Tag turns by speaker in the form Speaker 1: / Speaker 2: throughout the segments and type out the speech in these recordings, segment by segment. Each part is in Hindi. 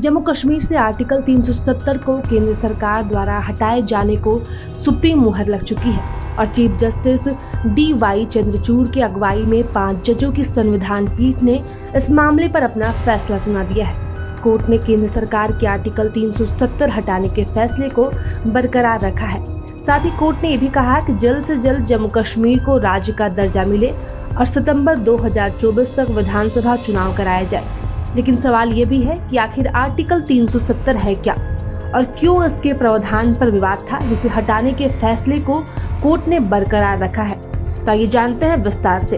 Speaker 1: जम्मू कश्मीर से आर्टिकल 370 को केंद्र सरकार द्वारा हटाए जाने को सुप्रीम मुहर लग चुकी है और चीफ जस्टिस DY चंद्रचूड़ की अगुवाई में 5 जजों की संविधान पीठ ने इस मामले पर अपना फैसला सुना दिया है। कोर्ट ने केंद्र सरकार के आर्टिकल 370 हटाने के फैसले को बरकरार रखा है। साथ ही कोर्ट ने यह भी कहा कि जल्द से जल्द जम्मू कश्मीर को राज्य का दर्जा मिले और सितंबर 2024 तक विधानसभा चुनाव कराया जाए। लेकिन सवाल ये भी है कि आखिर आर्टिकल 370 है क्या और क्यों इसके प्रावधान पर विवाद था जिसे हटाने के फैसले को कोर्ट ने बरकरार रखा है। तो आइए जानते हैं विस्तार से।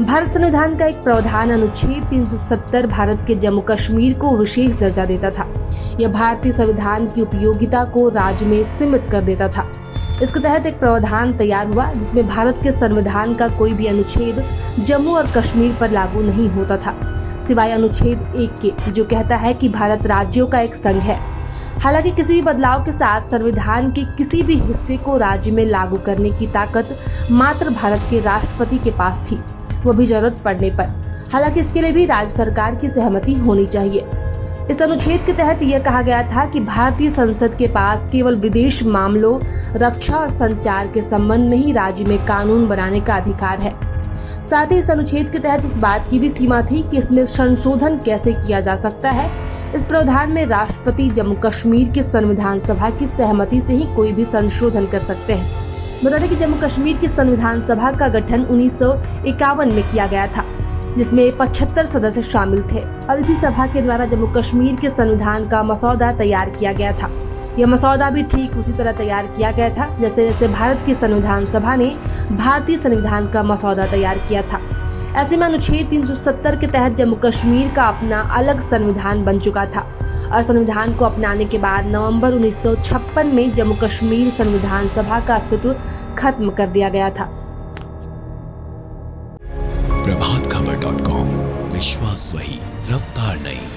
Speaker 1: भारत संविधान का एक प्रावधान अनुच्छेद 370 भारत के जम्मू कश्मीर को विशेष दर्जा देता था। यह भारतीय संविधान की उपयोगिता को राज्य में सीमित कर देता था। इसके तहत एक प्रावधान तैयार हुआ जिसमें भारत के संविधान का कोई भी अनुच्छेद जम्मू और कश्मीर पर लागू नहीं होता था, सिवाय अनुच्छेद 1 के, जो कहता है कि भारत राज्यों का एक संघ है। हालांकि किसी भी बदलाव के साथ संविधान के किसी भी हिस्से को राज्य में लागू करने की ताकत मात्र भारत के राष्ट्रपति के पास थी, वो भी जरूरत पड़ने पर। हालांकि इसके लिए भी राज्य सरकार की सहमति होनी चाहिए। इस अनुच्छेद के तहत यह कहा गया था कि भारतीय संसद के पास केवल विदेश मामलों, रक्षा और संचार के संबंध में ही राज्य में कानून बनाने का अधिकार है। साथ ही इस अनुच्छेद के तहत इस बात की भी सीमा थी कि इसमें संशोधन कैसे किया जा सकता है। इस प्रावधान में राष्ट्रपति जम्मू कश्मीर की संविधान सभा की सहमति से ही कोई भी संशोधन कर सकते हैं। बता दें कि जम्मू कश्मीर की संविधान सभा का गठन 1951 में किया गया था, जिसमें 75 सदस्य शामिल थे और इसी सभा के द्वारा जम्मू कश्मीर के संविधान का मसौदा तैयार किया गया था। यह मसौदा भी ठीक उसी तरह तैयार किया गया था जैसे भारत की संविधान सभा ने भारतीय संविधान का मसौदा तैयार किया था। ऐसे में अनुच्छेद 370 के तहत जम्मू कश्मीर का अपना अलग संविधान बन चुका था और संविधान को अपनाने के बाद नवंबर 1956 में जम्मू कश्मीर संविधान सभा का अस्तित्व खत्म कर दिया गया था।
Speaker 2: प्रभातखबर.com, विश्वास वही, रफ्तार नहीं।